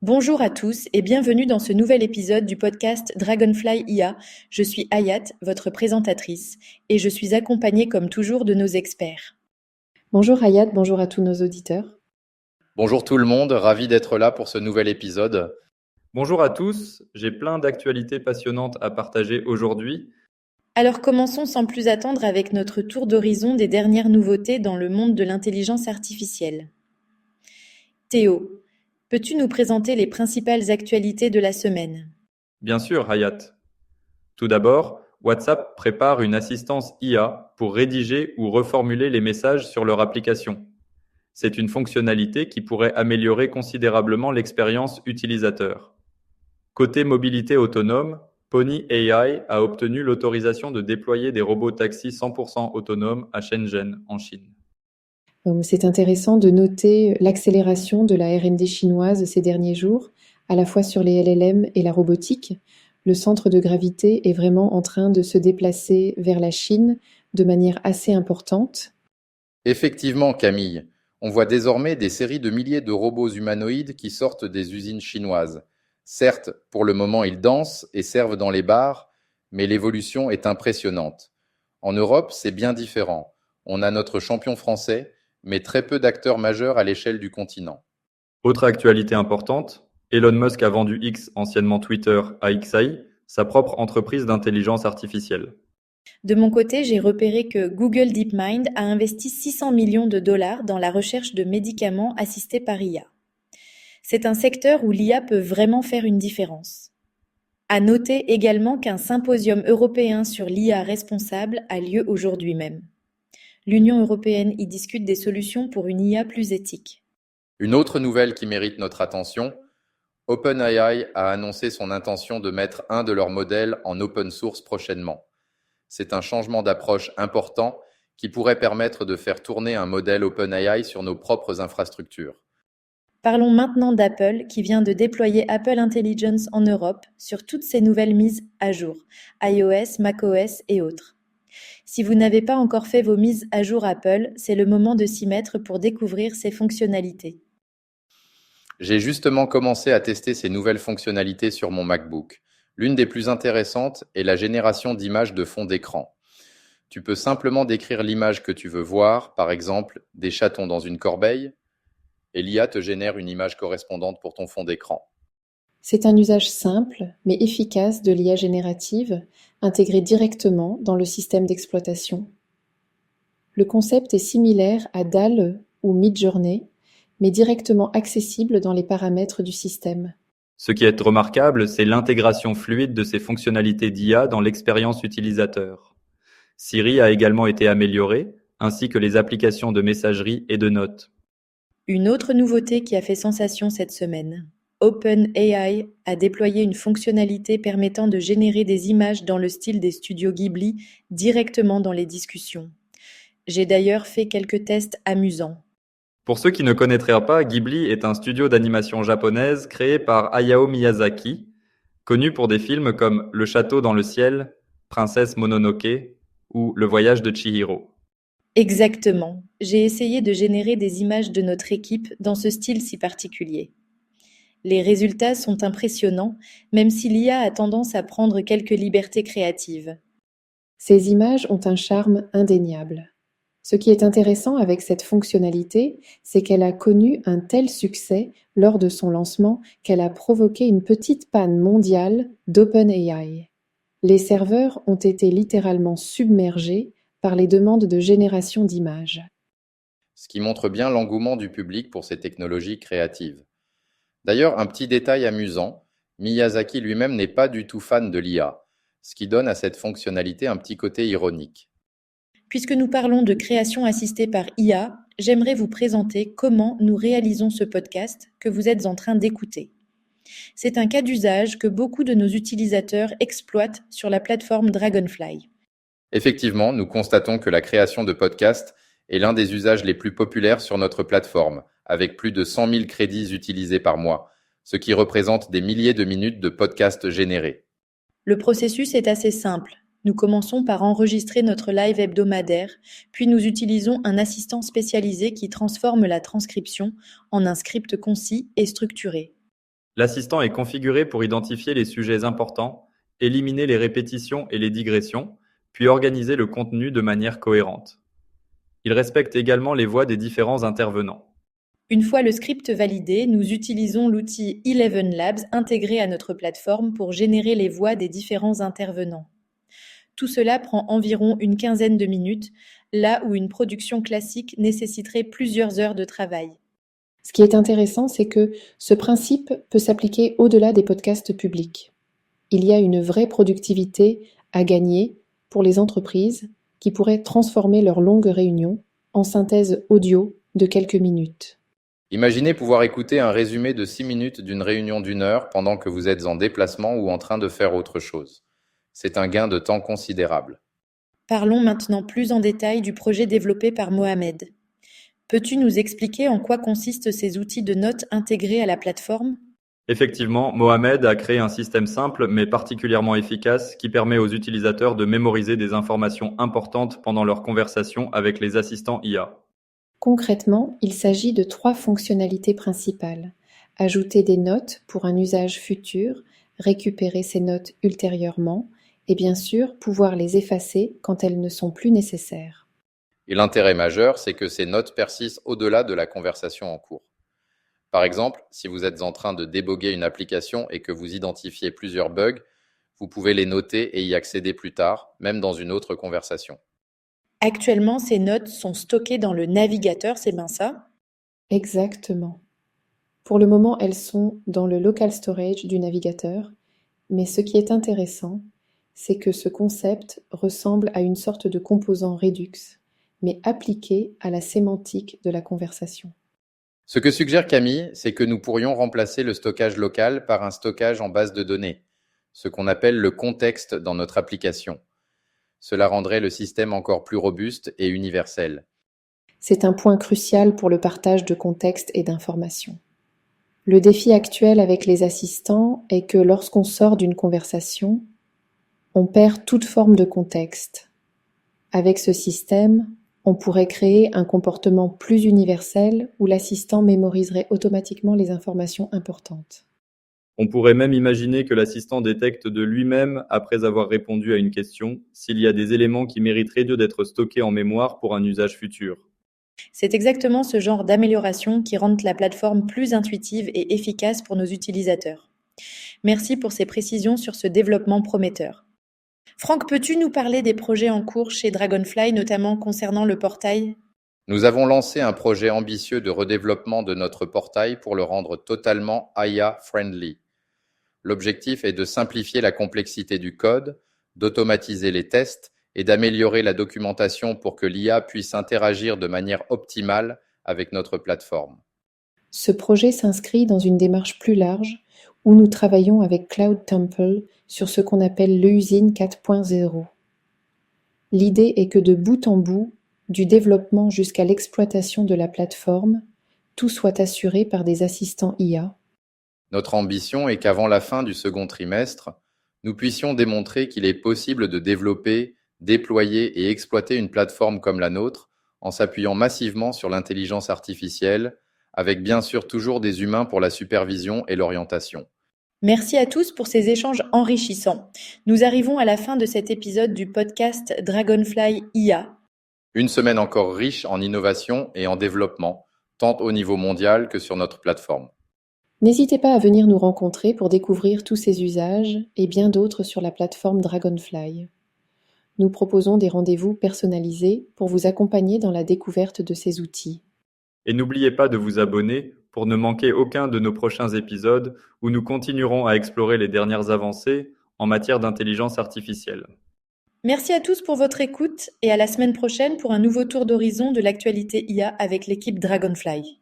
Bonjour à tous et bienvenue dans ce nouvel épisode du podcast Dragonfly IA. Je suis Hayat, votre présentatrice, et je suis accompagnée comme toujours de nos experts. Bonjour Hayat, bonjour à tous nos auditeurs. Bonjour tout le monde, ravi d'être là pour ce nouvel épisode. Bonjour à tous, j'ai plein d'actualités passionnantes à partager aujourd'hui. Alors commençons sans plus attendre avec notre tour d'horizon des dernières nouveautés dans le monde de l'intelligence artificielle. Théo, peux-tu nous présenter les principales actualités de la semaine ? Bien sûr, Hayat. Tout d'abord, WhatsApp prépare une assistance IA pour rédiger ou reformuler les messages sur leur application. C'est une fonctionnalité qui pourrait améliorer considérablement l'expérience utilisateur. Côté mobilité autonome, Pony AI a obtenu l'autorisation de déployer des robots taxis 100% autonomes à Shenzhen, en Chine. C'est intéressant de noter l'accélération de la R&D chinoise ces derniers jours, à la fois sur les LLM et la robotique. Le centre de gravité est vraiment en train de se déplacer vers la Chine de manière assez importante. Effectivement, Camille, on voit désormais des séries de milliers de robots humanoïdes qui sortent des usines chinoises. Certes, pour le moment, ils dansent et servent dans les bars, mais l'évolution est impressionnante. En Europe, c'est bien différent. On a notre champion français, mais très peu d'acteurs majeurs à l'échelle du continent. Autre actualité importante, Elon Musk a vendu X, anciennement Twitter, à XAI, sa propre entreprise d'intelligence artificielle. De mon côté, j'ai repéré que Google DeepMind a investi 600 millions de dollars dans la recherche de médicaments assistés par IA. C'est un secteur où l'IA peut vraiment faire une différence. À noter également qu'un symposium européen sur l'IA responsable a lieu aujourd'hui même. L'Union européenne y discute des solutions pour une IA plus éthique. Une autre nouvelle qui mérite notre attention, OpenAI a annoncé son intention de mettre un de leurs modèles en open source prochainement. C'est un changement d'approche important qui pourrait permettre de faire tourner un modèle OpenAI sur nos propres infrastructures. Parlons maintenant d'Apple qui vient de déployer Apple Intelligence en Europe sur toutes ses nouvelles mises à jour, iOS, macOS et autres. Si vous n'avez pas encore fait vos mises à jour Apple, c'est le moment de s'y mettre pour découvrir ces fonctionnalités. J'ai justement commencé à tester ces nouvelles fonctionnalités sur mon MacBook. L'une des plus intéressantes est la génération d'images de fond d'écran. Tu peux simplement décrire l'image que tu veux voir, par exemple des chatons dans une corbeille, et l'IA te génère une image correspondante pour ton fond d'écran. C'est un usage simple mais efficace de l'IA générative, intégrée directement dans le système d'exploitation. Le concept est similaire à DALL ou Midjourney, mais directement accessible dans les paramètres du système. Ce qui est remarquable, c'est l'intégration fluide de ces fonctionnalités d'IA dans l'expérience utilisateur. Siri a également été améliorée, ainsi que les applications de messagerie et de notes. Une autre nouveauté qui a fait sensation cette semaine. OpenAI a déployé une fonctionnalité permettant de générer des images dans le style des studios Ghibli directement dans les discussions. J'ai d'ailleurs fait quelques tests amusants. Pour ceux qui ne connaîtraient pas, Ghibli est un studio d'animation japonaise créé par Hayao Miyazaki, connu pour des films comme Le Château dans le ciel, Princesse Mononoke ou Le voyage de Chihiro. Exactement. J'ai essayé de générer des images de notre équipe dans ce style si particulier. Les résultats sont impressionnants, même si l'IA a tendance à prendre quelques libertés créatives. Ces images ont un charme indéniable. Ce qui est intéressant avec cette fonctionnalité, c'est qu'elle a connu un tel succès lors de son lancement qu'elle a provoqué une petite panne mondiale d'OpenAI. Les serveurs ont été littéralement submergés par les demandes de génération d'images. Ce qui montre bien l'engouement du public pour ces technologies créatives. D'ailleurs, un petit détail amusant, Miyazaki lui-même n'est pas du tout fan de l'IA, ce qui donne à cette fonctionnalité un petit côté ironique. Puisque nous parlons de création assistée par IA, j'aimerais vous présenter comment nous réalisons ce podcast que vous êtes en train d'écouter. C'est un cas d'usage que beaucoup de nos utilisateurs exploitent sur la plateforme Dragonfly. Effectivement, nous constatons que la création de podcasts est l'un des usages les plus populaires sur notre plateforme, avec plus de 100 000 crédits utilisés par mois, ce qui représente des milliers de minutes de podcasts générés. Le processus est assez simple. Nous commençons par enregistrer notre live hebdomadaire, puis nous utilisons un assistant spécialisé qui transforme la transcription en un script concis et structuré. L'assistant est configuré pour identifier les sujets importants, éliminer les répétitions et les digressions, puis organiser le contenu de manière cohérente. Il respecte également les voix des différents intervenants. Une fois le script validé, nous utilisons l'outil Eleven Labs intégré à notre plateforme pour générer les voix des différents intervenants. Tout cela prend environ une quinzaine de minutes, là où une production classique nécessiterait plusieurs heures de travail. Ce qui est intéressant, c'est que ce principe peut s'appliquer au-delà des podcasts publics. Il y a une vraie productivité à gagner pour les entreprises qui pourraient transformer leurs longues réunions en synthèse audio de quelques minutes. Imaginez pouvoir écouter un résumé de 6 minutes d'une réunion d'1 heure pendant que vous êtes en déplacement ou en train de faire autre chose. C'est un gain de temps considérable. Parlons maintenant plus en détail du projet développé par Mohamed. Peux-tu nous expliquer en quoi consistent ces outils de notes intégrés à la plateforme ? Effectivement, Mohamed a créé un système simple mais particulièrement efficace qui permet aux utilisateurs de mémoriser des informations importantes pendant leur conversation avec les assistants IA. Concrètement, il s'agit de 3 fonctionnalités principales. Ajouter des notes pour un usage futur, récupérer ces notes ultérieurement et bien sûr pouvoir les effacer quand elles ne sont plus nécessaires. Et l'intérêt majeur, c'est que ces notes persistent au-delà de la conversation en cours. Par exemple, si vous êtes en train de déboguer une application et que vous identifiez plusieurs bugs, vous pouvez les noter et y accéder plus tard, même dans une autre conversation. Actuellement, ces notes sont stockées dans le navigateur, c'est bien ça ? Exactement. Pour le moment, elles sont dans le local storage du navigateur, mais ce qui est intéressant, c'est que ce concept ressemble à une sorte de composant Redux, mais appliqué à la sémantique de la conversation. Ce que suggère Camille, c'est que nous pourrions remplacer le stockage local par un stockage en base de données, ce qu'on appelle le contexte dans notre application. Cela rendrait le système encore plus robuste et universel. C'est un point crucial pour le partage de contexte et d'informations. Le défi actuel avec les assistants est que lorsqu'on sort d'une conversation, on perd toute forme de contexte. Avec ce système, on pourrait créer un comportement plus universel où l'assistant mémoriserait automatiquement les informations importantes. On pourrait même imaginer que l'assistant détecte de lui-même, après avoir répondu à une question, s'il y a des éléments qui mériteraient d'être stockés en mémoire pour un usage futur. C'est exactement ce genre d'amélioration qui rendent la plateforme plus intuitive et efficace pour nos utilisateurs. Merci pour ces précisions sur ce développement prometteur. Franck, peux-tu nous parler des projets en cours chez Dragonfly, notamment concernant le portail ? Nous avons lancé un projet ambitieux de redéveloppement de notre portail pour le rendre totalement IA-friendly. L'objectif est de simplifier la complexité du code, d'automatiser les tests et d'améliorer la documentation pour que l'IA puisse interagir de manière optimale avec notre plateforme. Ce projet s'inscrit dans une démarche plus large où nous travaillons avec Cloud Temple sur ce qu'on appelle l'usine 4.0. L'idée est que de bout en bout, du développement jusqu'à l'exploitation de la plateforme, tout soit assuré par des assistants IA. Notre ambition est qu'avant la fin du second trimestre, nous puissions démontrer qu'il est possible de développer, déployer et exploiter une plateforme comme la nôtre en s'appuyant massivement sur l'intelligence artificielle, avec bien sûr toujours des humains pour la supervision et l'orientation. Merci à tous pour ces échanges enrichissants. Nous arrivons à la fin de cet épisode du podcast Dragonfly IA. Une semaine encore riche en innovation et en développement, tant au niveau mondial que sur notre plateforme. N'hésitez pas à venir nous rencontrer pour découvrir tous ces usages et bien d'autres sur la plateforme Dragonfly. Nous proposons des rendez-vous personnalisés pour vous accompagner dans la découverte de ces outils. Et n'oubliez pas de vous abonner pour ne manquer aucun de nos prochains épisodes où nous continuerons à explorer les dernières avancées en matière d'intelligence artificielle. Merci à tous pour votre écoute et à la semaine prochaine pour un nouveau tour d'horizon de l'actualité IA avec l'équipe Dragonfly.